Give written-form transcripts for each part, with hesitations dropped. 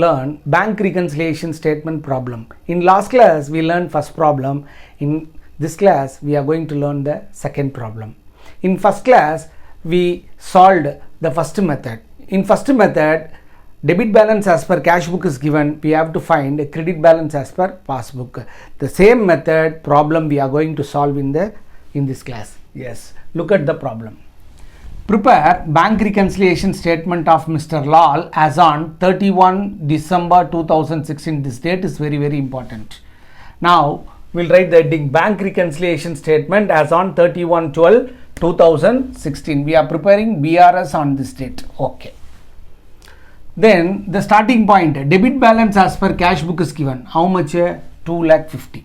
Learn bank reconciliation statement problem. In last class we learned first problem. In this class we are going to learn the second problem. In first class we solved the first method. In first method, debit balance as per cash book is given. We have to find a credit balance as per passbook. The same method problem we are going to solve in this class. Yes, look at the problem. Prepare bank reconciliation statement of Mr. Lal as on 31 December 2016. This date is very important. Now we'll write the heading bank reconciliation statement as on 31/12/2016. We are preparing BRS on this date. Okay. Then the starting point, debit balance as per cash book is given. How much? 2,50,000.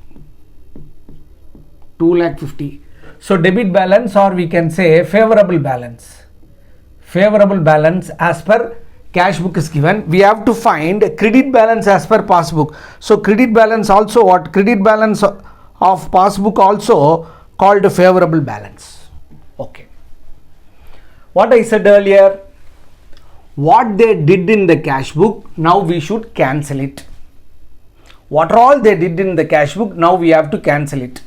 2,50,000. So debit balance, or we can say favorable balance. Favorable balance as per cash book is given. We have to find credit balance as per passbook. So credit balance also what? Credit balance of passbook also called favorable balance. Okay. What I said earlier, what they did in the cash book, now we should cancel it. What all they did in the cash book, now we have to cancel it.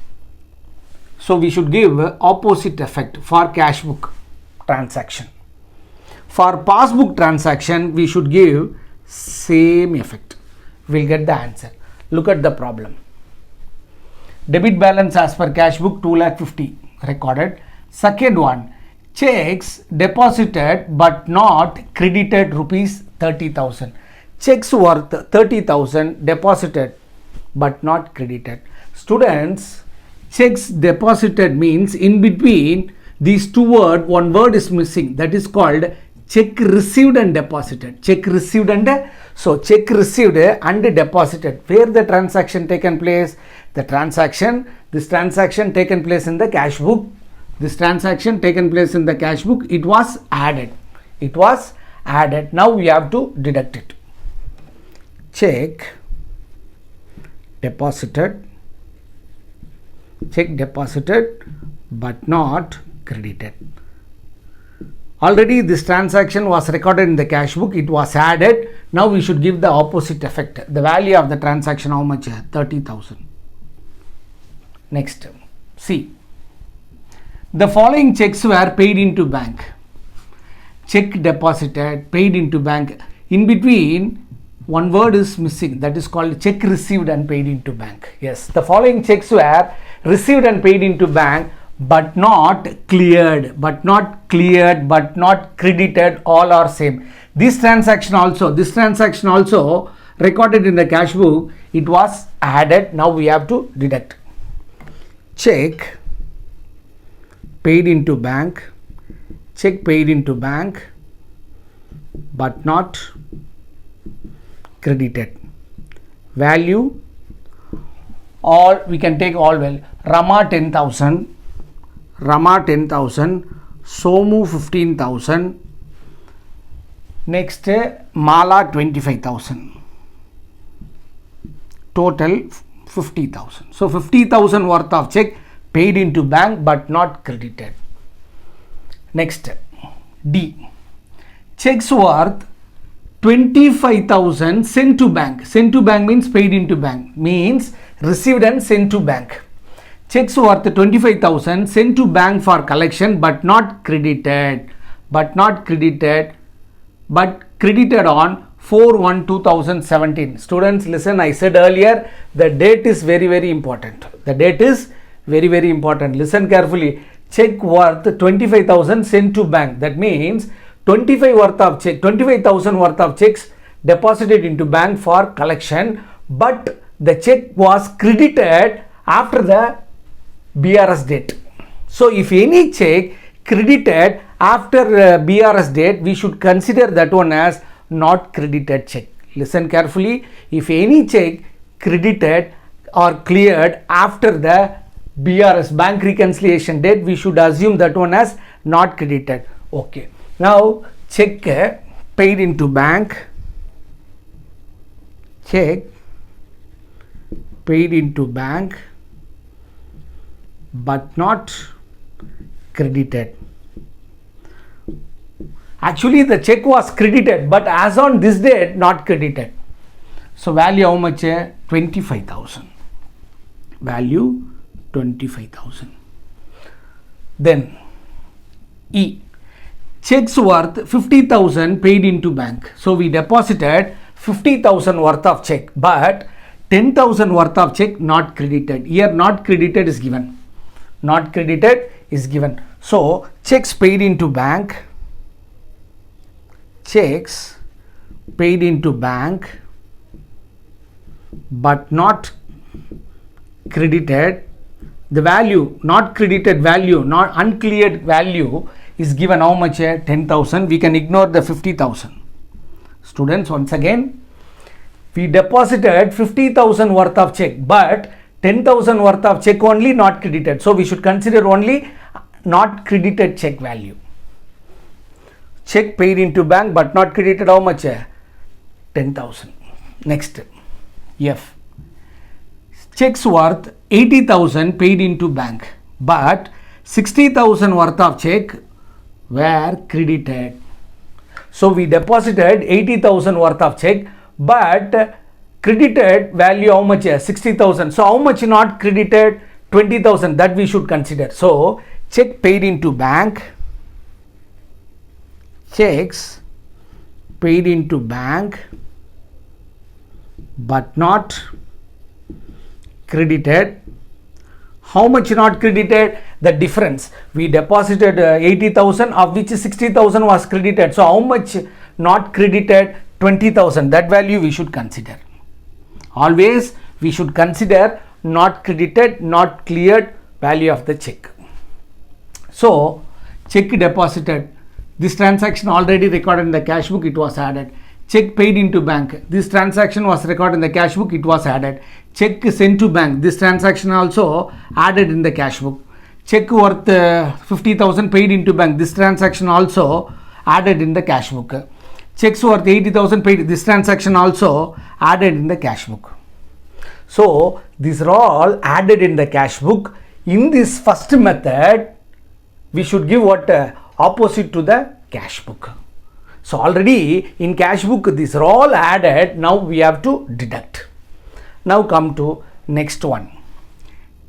So we should give opposite effect for cash book transaction. For passbook transaction, we should give same effect. We'll get the answer. Look at the problem. Debit balance as per cash book 2,50,000 recorded. Second one, checks deposited but not credited rupees 30,000. Checks worth 30,000 deposited but not credited. Students, checks deposited means in between these two words, one word is missing. That is called check received and deposited. Check received and check received and deposited. Where the transaction taken place? This transaction taken place in the cash book. This transaction taken place in the cash book. It was added. Now we have to deduct it. Check deposited but not credited. Already this transaction was recorded in the cash book. It was added. Now we should give the opposite effect. The value of the transaction, how much? 30,000. Next, see. The following checks were paid into bank. Check deposited, paid into bank. In between, one word is missing. That is called check received and paid into bank. Yes, the following checks were received and paid into bank, but not cleared, but not credited. All are same. This transaction also recorded in the cash book. It was added. Now we have to deduct. Check paid into bank, check paid into bank but not credited. Value, all we can take all well. Rama 10,000, Somu 15,000, next Mala 25,000, total 50,000. So 50,000 worth of check paid into bank but not credited. Next, D. Checks worth 25,000 sent to bank. Sent to bank means paid into bank, means received and sent to bank. Checks worth 25,000 sent to bank for collection but not credited. But credited on 4/1/2017. Students, listen, I said earlier, the date is very important. The date is very important. Listen carefully. Check worth 25,000 sent to bank. That means 25,000 worth of checks deposited into bank for collection, but the check was credited after the BRS date. So if any check credited after BRS date, we should consider that one as not credited check. Listen carefully. If any check credited or cleared after the BRS bank reconciliation date, we should assume that one as not credited. Okay. Now check paid into bank. Check paid into bank but not credited. Actually the check was credited, but as on this date not credited. So value how much? 25,000. Value 25,000. Then E. Checks worth 50,000 paid into bank. So we deposited 50,000 worth of check, but 10,000 worth of check not credited. Here not credited is given. Not credited is given. So checks paid into bank. Checks paid into bank but not credited. The value, not credited value, not uncleared value is given how much? 10,000. We can ignore the 50,000. Students, once again, we deposited 50,000 worth of check, but 10,000 worth of check only not credited. So we should consider only not credited check value. Check paid into bank but not credited how much? 10,000. Next, F. Checks worth 80,000 paid into bank, but 60,000 worth of check were credited. So we deposited 80,000 worth of check, but credited value how much? 60,000. So how much not credited? 20,000. That we should consider. So check paid into bank. Checks paid into bank but not credited. How much not credited? The difference. We deposited 80,000, of which 60,000 was credited. So how much not credited? 20,000. That value we should consider. Always we should consider not credited, not cleared value of the check. So check deposited. This transaction already recorded in the cash book, it was added. Check paid into bank. This transaction was recorded in the cash book, it was added. Check sent to bank. This transaction also added in the cash book. Check worth 50,000 paid into bank. This transaction also added in the cash book. Checks worth 80,000 paid. This transaction also added in the cash book. So these are all added in the cash book. In this first method, we should give what? Opposite to the cash book. So already in cash book these are all added. Now we have to deduct. Now come to next one.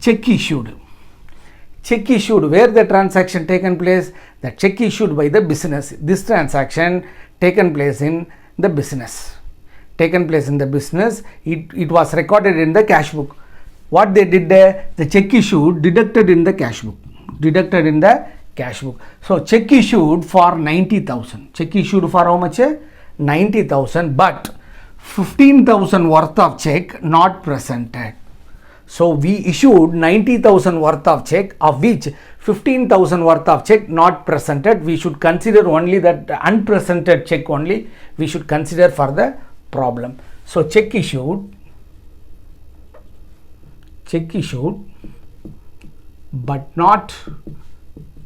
Check issued. Check issued, where the transaction taken place? The check issued by the business. This transaction taken place in the business. Taken place in the business. It was recorded in the cash book. What they did there? The check issued deducted in the cash book. Deducted in the cash book. So check issued for 90,000. Check issued for how much? 90,000, but 15,000 worth of check not presented. So we issued 90,000 worth of check, of which 15,000 worth of check not presented. We should consider only that unpresented check only we should consider for the problem. So check issued but not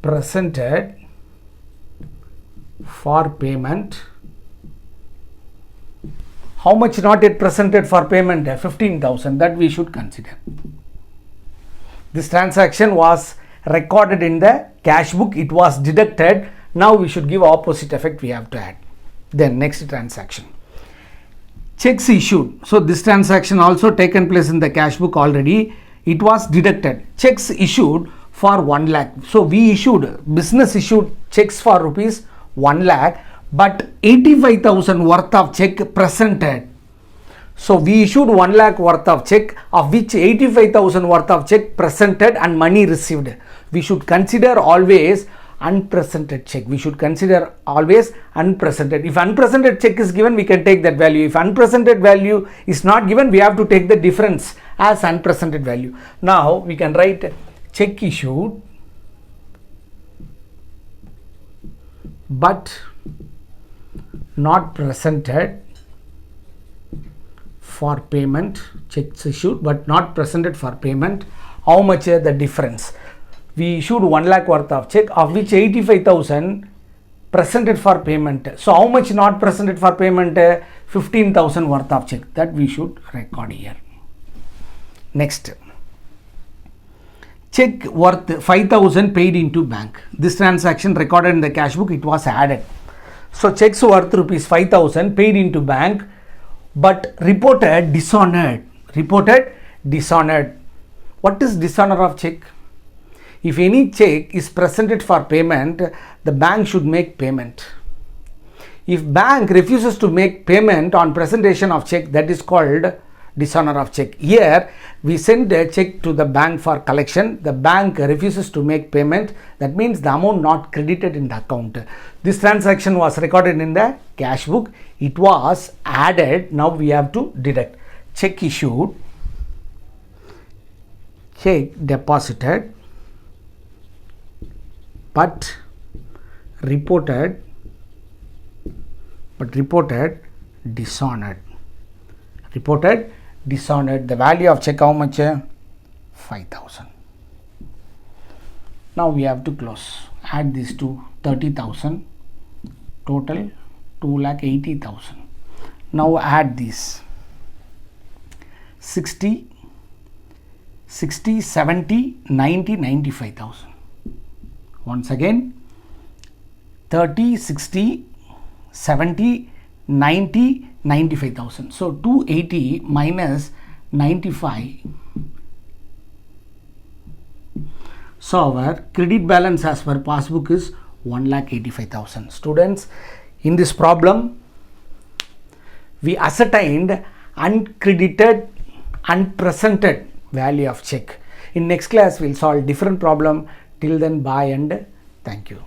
presented for payment. How much not yet presented for payment? 15,000. That we should consider. This transaction was recorded in the cash book. It was deducted. Now we should give opposite effect. We have to add. Then next transaction. Checks issued. So this transaction also taken place in the cash book already. It was deducted. Checks issued for 1 lakh. So we issued, business issued checks for rupees 1 lakh, but 85,000 worth of check presented. So we issued 1 lakh worth of check, of which 85,000 worth of check presented and money received. We should consider always unpresented check. We should consider always unpresented. If unpresented check is given, we can take that value. If unpresented value is not given, we have to take the difference as unpresented value. Now we can write check issued but not presented for payment. Checks issued but not presented for payment. How much is the difference? We issued 1 lakh worth of check, of which 85,000 presented for payment. So how much not presented for payment? 15,000 worth of check. That we should record here. Next. Check worth 5,000 paid into bank. This transaction recorded in the cash book, it was added. So checks worth rupees 5,000 paid into bank. but reported dishonored. Reported dishonored. What is dishonor of check? If any check is presented for payment, the bank should make payment. If bank refuses to make payment on presentation of check, that is called dishonor of check. Here we send a check to the bank for collection. The bank refuses to make payment. That means the amount not credited in the account. This transaction was recorded in the cash book. It was added. Now we have to deduct. Check issued, check deposited, but reported dishonored. Reported dishonored. The value of check how much? 5,000. Now we have to close. Add these two, 30,000. Total 2,80,000. Now add these 60, 70, 90, 95,000. Once again 30, 60, 70, 90, 95,000. So 280 minus 95. So our credit balance as per passbook is 1,85,000. Students, in this problem we ascertained uncredited, unpresented value of check. In next class we'll solve different problem. Till then, bye and thank you.